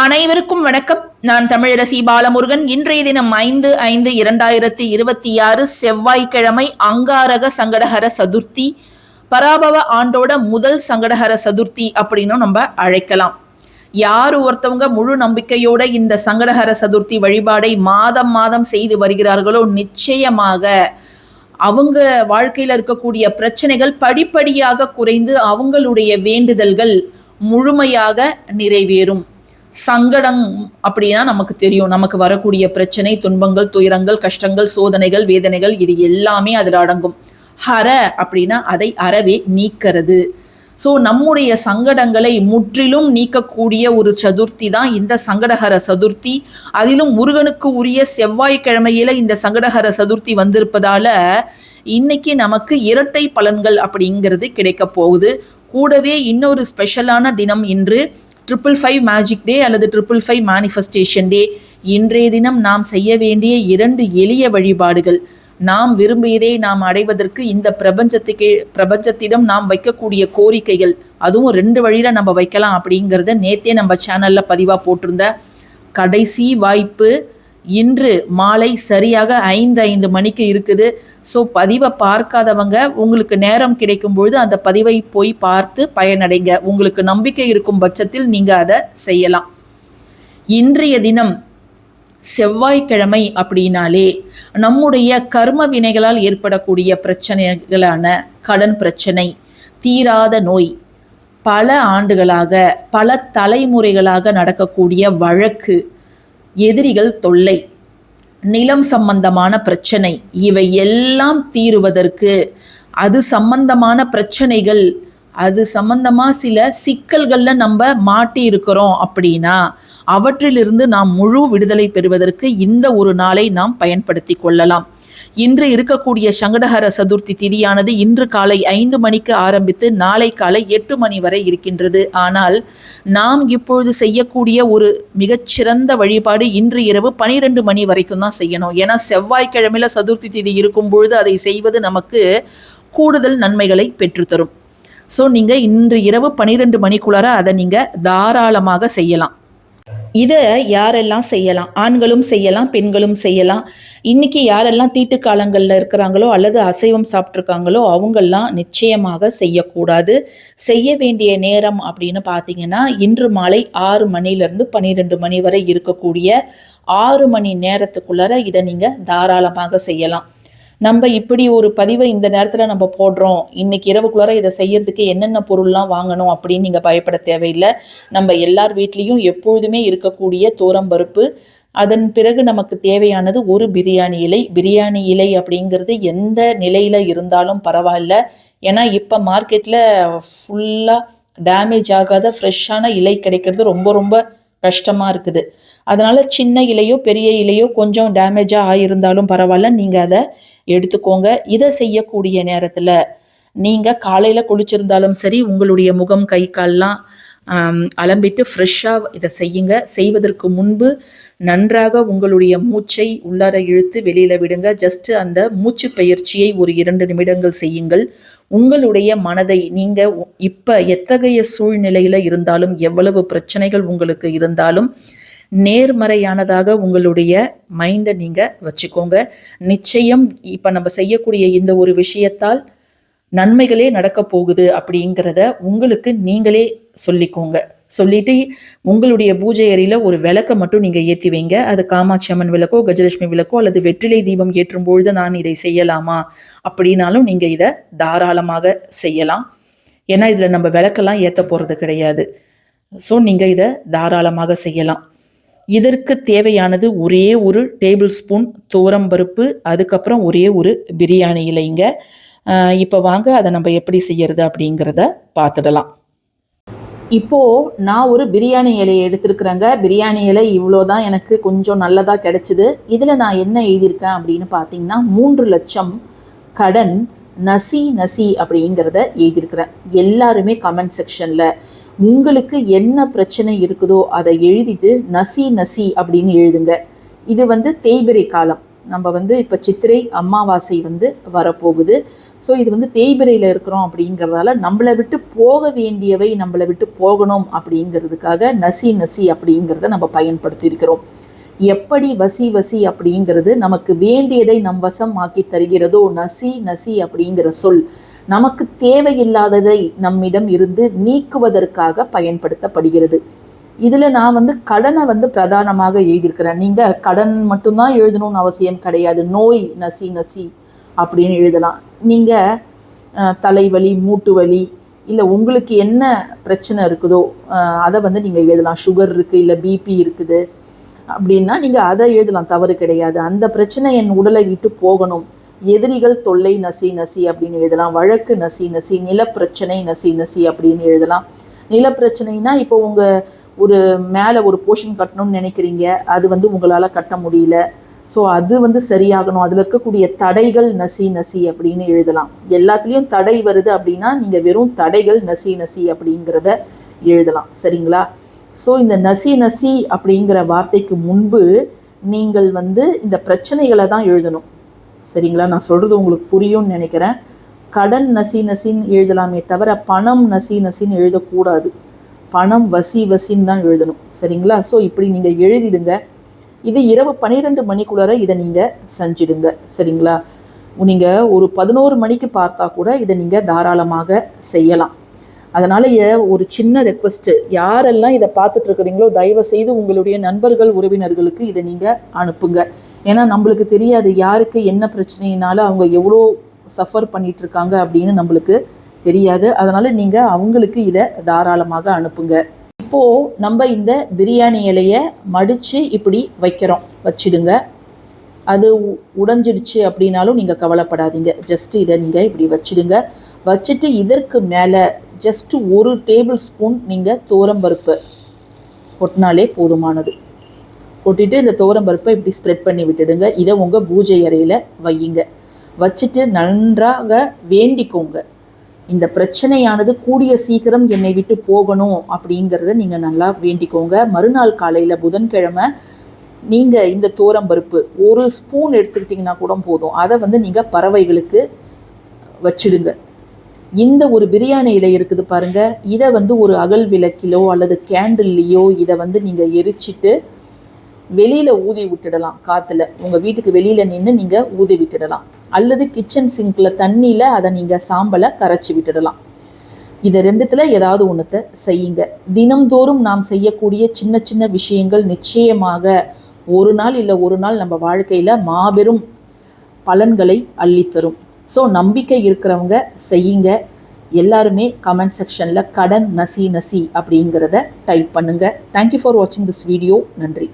அனைவருக்கும் வணக்கம். நான் தமிழரசி பாலமுருகன். இன்றைய தினம் 5/5/2026 செவ்வாய்க்கிழமை அங்காரக சங்கடஹர சதுர்த்தி, பராபவ ஆண்டோட முதல் சங்கடஹர சதுர்த்தி அப்படின்னு நம்ம அழைக்கலாம். யார் ஒருத்தவங்க முழு நம்பிக்கையோட இந்த சங்கடஹர சதுர்த்தி வழிபாடை மாதம் செய்து வருகிறார்களோ நிச்சயமாக அவங்க வாழ்க்கையில் இருக்கக்கூடிய பிரச்சனைகள் படிப்படியாக குறைந்து அவங்களுடைய வேண்டுதல்கள் முழுமையாக நிறைவேறும். சங்கடம் அப்படின்னா நமக்கு தெரியும், நமக்கு வரக்கூடிய பிரச்சனை, துன்பங்கள், துயரங்கள், கஷ்டங்கள், சோதனைகள், வேதனைகள், இது எல்லாமே அதில் அடங்கும். ஹர அப்படின்னா அதை அறவே நீக்கிறது. ஸோ நம்முடைய சங்கடங்களை முற்றிலும் நீக்கக்கூடிய ஒரு சதுர்த்தி தான் இந்த சங்கடஹர சதுர்த்தி. அதிலும் முருகனுக்கு உரிய செவ்வாய்க்கிழமையில இந்த சங்கடஹர சதுர்த்தி வந்திருப்பதால இன்னைக்கு நமக்கு இரட்டை பலன்கள் அப்படிங்கிறது கிடைக்க போகுது. கூடவே இன்னொரு ஸ்பெஷலான தினம் இன்று 555 மேஜிக் டே அல்லது 555 மேனிஃபெஸ்டேஷன் டே. இன்றைய தினம் நாம் செய்ய வேண்டிய 2 எளிய வழிபாடுகள். நாம் விரும்பியதை நாம் அடைவதற்கு இந்த பிரபஞ்சத்திடம் நாம் வைக்கக்கூடிய கோரிக்கைகள், அதுவும் 2 வழியில நம்ம வைக்கலாம் அப்படிங்கிறத நேத்தே நம்ம சேனல்ல பதிவா போட்டிருந்த கடைசி வாய்ப்பு இன்று மாலை சரியாக 5 மணிக்கு இருக்குது. ஸோ பதிவை பார்க்காதவங்க உங்களுக்கு நேரம் கிடைக்கும் பொழுது அந்த பதிவை போய் பார்த்து பயனடைங்க. உங்களுக்கு நம்பிக்கை இருக்கும் பட்சத்தில் நீங்கள் அதை செய்யலாம். இன்றைய தினம் செவ்வாய்க்கிழமை அப்படின்னாலே நம்முடைய கர்ம வினைகளால் ஏற்படக்கூடிய பிரச்சனைகளான கடன் பிரச்சனை, தீராத நோய், பல ஆண்டுகளாக பல தலைமுறைகளாக நடக்கக்கூடிய வழக்கு, எதிரிகள் தொல்லை, நிலம் சம்பந்தமான பிரச்சனை, இவை எல்லாம் தீருவதற்கு, அது சம்பந்தமான பிரச்சனைகள், அது சம்பந்தமா சில சிக்கல்கள்ல நம்ம மாட்டி இருக்கிறோம் அப்படின்னா அவற்றிலிருந்து நாம் முழு விடுதலை பெறுவதற்கு இந்த ஒரு நாளை நாம் பயன்படுத்தி கொள்ளலாம். இன்று இருக்கக்கூடிய சங்கடஹர சதுர்த்தி திதியானது இன்று காலை 5 மணிக்கு ஆரம்பித்து நாளை காலை 8 மணி வரை இருக்கின்றது. ஆனால் நாம் இப்பொழுது செய்யக்கூடிய ஒரு மிகச்சிறந்த வழிபாடு இன்று இரவு 12 மணி வரைக்கும் தான் செய்யணும். ஏன்னா செவ்வாய்க்கிழமையில சதுர்த்தி திதி இருக்கும் பொழுது அதை செய்வது நமக்கு கூடுதல் நன்மைகளை பெற்றுத்தரும். ஸோ நீங்கள் இன்று இரவு 12 மணிக்குள்ளார அதை நீங்கள் தாராளமாக செய்யலாம். இதை யாரெல்லாம் செய்யலாம்? ஆண்களும் செய்யலாம், பெண்களும் செய்யலாம். இன்னைக்கு யாரெல்லாம் தீட்டு காலங்களில் இருக்கிறாங்களோ அல்லது அசைவம் சாப்பிட்ருக்காங்களோ அவங்கெல்லாம் நிச்சயமாக செய்யக்கூடாது. செய்ய வேண்டிய நேரம் அப்படின்னு பார்த்தீங்கன்னா இன்று மாலை 6 மணிலேருந்து 12 மணி வரை இருக்கக்கூடிய 6 மணி நேரத்துக்குள்ளார இதை நீங்கள் தாராளமாக செய்யலாம். நம்ம இப்படி ஒரு பதிவை இந்த நேரத்தில் நம்ம போடுறோம், இன்னைக்கு இரவுக்குள்ளார இதை செய்யறதுக்கு என்னென்ன பொருள்லாம் வாங்கணும் அப்படின்னு நீங்கள் பயப்பட தேவையில்லை. நம்ம எல்லார் வீட்லேயும் எப்பொழுதுமே இருக்கக்கூடிய தோரம்பருப்பு, அதன் பிறகு நமக்கு தேவையானது ஒரு பிரியாணி இலை. பிரியாணி இலை அப்படிங்கிறது எந்த நிலையில் இருந்தாலும் பரவாயில்ல. ஏன்னா இப்போ மார்க்கெட்டில் ஃபுல்லாக டேமேஜ் ஆகாத ஃப்ரெஷ்ஷான இலை கிடைக்கிறது ரொம்ப கஷ்டமாக இருக்குது. அதனால் சின்ன இலையோ பெரிய இலையோ கொஞ்சம் டேமேஜாக ஆகியிருந்தாலும் பரவாயில்ல, நீங்கள் அதை எடுத்துக்கோங்க. இதை செய்யக்கூடிய நேரத்தில் நீங்கள் காலையில் குளிச்சிருந்தாலும் சரி, உங்களுடைய முகம் கை கால்லாம் அலம்பிட்டு ஃப்ரெஷ்ஷாக இதை செய்யுங்க. செய்வதற்கு முன்பு நன்றாக உங்களுடைய மூச்சை உள்ளார இழுத்து வெளியில் விடுங்க. ஜஸ்ட் அந்த மூச்சு பயிற்சியை ஒரு 2 நிமிடங்கள் செய்யுங்கள். உங்களுடைய மனதை நீங்கள் இப்போ எத்தகைய சூழ்நிலையில் இருந்தாலும், எவ்வளவு பிரச்சனைகள் உங்களுக்கு இருந்தாலும் நேர்மறையானதாக உங்களுடைய மைண்டை நீங்கள் வச்சுக்கோங்க. நிச்சயம் இப்போ நம்ம செய்யக்கூடிய இந்த ஒரு விஷயத்தால் நன்மைகளே நடக்க போகுது அப்படிங்கிறத உங்களுக்கு நீங்களே சொல்லிக்கோங்க. சொல்லிட்டு உங்களுடைய பூஜை அறையில் ஒரு விளக்கை மட்டும் நீங்கள் ஏற்றி வைங்க. அது காமாட்சி அம்மன் விளக்கோ, கஜலட்சுமி விளக்கோ அல்லது வெற்றிலை தீபம் ஏற்றும் பொழுது நான் இதை செய்யலாமா அப்படின்னாலும் நீங்கள் இதை தாராளமாக செய்யலாம். ஏன்னா இதில் நம்ம விளக்கெல்லாம் ஏற்ற போகிறது கிடையாது. ஸோ நீங்கள் இதை தாராளமாக செய்யலாம். இதற்கு தேவையானது ஒரே ஒரு டேபிள் ஸ்பூன் துவரம்பருப்பு, அதுக்கப்புறம் ஒரே ஒரு பிரியாணி இலைங்க. இப்போ வாங்க அதை நம்ம எப்படி செய்யறது அப்படிங்கிறத பார்த்துடலாம். இப்போது நான் ஒரு பிரியாணி இலையை எடுத்துருக்குறேங்க. பிரியாணி இலை இவ்வளோதான் எனக்கு கொஞ்சம் நல்லதாக கிடைச்சிது. இதில் நான் என்ன எழுதியிருக்கேன் அப்படின்னு பார்த்தீங்கன்னா 3 லட்சம் கடன் நசி அப்படிங்கிறத எழுதியிருக்கிறேன். எல்லாருமே கமெண்ட் செக்ஷனில் உங்களுக்கு என்ன பிரச்சனை இருக்குதோ அதை எழுதிட்டு நசி அப்படின்னு எழுதுங்க. இது தேய்பிறை காலம். நம்ம வந்து இப்போ சித்திரை அமாவாசை வந்து வரப்போகுது. ஸோ இது வந்து தேய்பிரையில் இருக்கிறோம் அப்படிங்கிறதால நம்மளை விட்டு போக வேண்டியவை நம்மளை விட்டு போகணும் அப்படிங்கிறதுக்காக நசி நசி அப்படிங்கிறத நம்ம பயன்படுத்தியிருக்கிறோம். எப்படி வசி வசி அப்படிங்கிறது நமக்கு வேண்டியதை நம் வசம் ஆக்கி தருகிறதோ, நசி நசி அப்படிங்கிற சொல் நமக்கு தேவையில்லாததை நம்மிடம் இருந்து நீக்குவதற்காக பயன்படுத்தப்படுகிறது. இதில் நான் வந்து கடனை வந்து பிரதானமாக எழுதியிருக்கிறேன். நீங்கள் கடன் மட்டும்தான் எழுதணும்னு அவசியம் கிடையாது. நோய் நசி நசி அப்படின்னு எழுதலாம். நீங்கள் தலைவலி, மூட்டு வலி, இல்லை உங்களுக்கு என்ன பிரச்சனை இருக்குதோ அதை வந்து நீங்கள் எழுதலாம். சுகர் இருக்குது, இல்லை பிபி இருக்குது அப்படின்னா நீங்கள் அதை எழுதலாம், தவறு கிடையாது. அந்த பிரச்சனை என் உடலை விட்டு போகணும். எதிரிகள் தொல்லை நசி நசி அப்படின்னு எழுதலாம். வழக்கு நசி நசி, நிலப்பிரச்சனை நசி நசி அப்படின்னு எழுதலாம். நிலப்பிரச்சனைனா இப்போ உங்கள் ஒரு மேலே ஒரு போர்ஷன் கட்டணும்னு நினைக்கிறீங்க, அது வந்து உங்களால் கட்ட முடியல, ஸோ அது வந்து சரியாகணும், அதில் இருக்கக்கூடிய தடைகள் நசி நசி அப்படின்னு எழுதலாம். எல்லாத்துலேயும் தடை வருது அப்படின்னா நீங்கள் வெறும் தடைகள் நசி நசி அப்படிங்கிறத எழுதலாம். சரிங்களா? ஸோ இந்த நசி நசி அப்படிங்கிற வார்த்தைக்கு முன்பு நீங்கள் வந்து இந்த பிரச்சனைகளை தான் எழுதணும். சரிங்களா? நான் சொல்கிறது உங்களுக்கு புரியும்னு நினைக்கிறேன். கடன் நசி நசின்னு எழுதலாமே தவிர பணம் நசி நசின்னு எழுதக்கூடாது. பணம் வசி வசின்னு தான் எழுதணும். சரிங்களா? ஸோ இப்படி நீங்கள் எழுதிடுங்க. இது இரவு 12 மணிக்குள்ளார இதை நீங்கள் செஞ்சிடுங்க. சரிங்களா? நீங்கள் ஒரு 11 மணிக்கு பார்த்தா கூட இதை நீங்கள் தாராளமாக செய்யலாம். அதனால் ஒரு சின்ன ரெக்வஸ்ட்டு, யாரெல்லாம் இதை பார்த்துட்ருக்குறீங்களோ தயவு செய்து உங்களுடைய நண்பர்கள் உறவினர்களுக்கு இதை நீங்கள் அனுப்புங்க. ஏன்னா நம்மளுக்கு தெரியாது யாருக்கு என்ன பிரச்சனையினால அவங்க எவ்வளோ சஃபர் பண்ணிகிட்ருக்காங்க அப்படின்னு நம்மளுக்கு தெரியாது. அதனால் நீங்கள் அவங்களுக்கு இதை தாராளமாக அனுப்புங்க. இப்போது நம்ம இந்த பிரியாணி இலையை மடித்து இப்படி வச்சிடுங்க. அது உடைஞ்சிடுச்சு அப்படின்னாலும் நீங்கள் கவலைப்படாதீங்க. ஜஸ்ட்டு இதை நீங்கள் இப்படி வச்சிடுங்க. வச்சுட்டு இதற்கு மேலே ஜஸ்ட்டு 1 டேபிள் ஸ்பூன் நீங்கள் துவரம்பருப்பு கொட்டினாலே போதுமானது. கொட்டிட்டு இந்த துவரம்பருப்பை இப்படி ஸ்ப்ரெட் பண்ணி விட்டுடுங்க. இதை உங்கள் பூஜை அறையில் வையுங்க. வச்சுட்டு நன்றாக வேண்டிக்கோங்க, இந்த பிரச்சனையானது கூடிய சீக்கிரம் என்னை விட்டு போகணும் அப்படிங்கிறத நீங்கள் நல்லா வேண்டிக்கோங்க. மறுநாள் காலையில் புதன்கிழமை நீங்கள் இந்த துவரம்பருப்பு 1 ஸ்பூன் எடுத்துக்கிட்டிங்கன்னா கூட போதும். அதை வந்து நீங்கள் பறவைகளுக்கு வச்சிடுங்க. இந்த ஒரு பிரியாணி இலை இருக்குது பாருங்கள், இதை வந்து ஒரு அகல் விளக்கிலோ அல்லது கேண்டில்லையோ இதை வந்து நீங்கள் எரிச்சிட்டு வெளியில் ஊதி விட்டுடலாம். காற்றுல உங்கள் வீட்டுக்கு வெளியில் நின்று நீங்கள் ஊதி விட்டுடலாம். அல்லது கிச்சன் சிங்கில் தண்ணியில் அதை நீங்கள் சாம்பலை கரைச்சி விட்டுடலாம். இதை ரெண்டுத்தில் ஏதாவது ஒன்றத்தை செய்யுங்க. தினம்தோறும் நாம் செய்யக்கூடிய சின்ன சின்ன விஷயங்கள் நிச்சயமாக ஒரு நாள் இல்லை ஒரு நாள் நம்ம வாழ்க்கையில் மாபெரும் பலன்களை அள்ளித்தரும். ஸோ நம்பிக்கை இருக்கிறவங்க செய்யுங்க. எல்லாருமே கமெண்ட் செக்ஷனில் கடன் நசி நசி அப்படிங்கிறத டைப் பண்ணுங்கள். தேங்க்யூ ஃபார் வாட்சிங் திஸ் வீடியோ. நன்றி.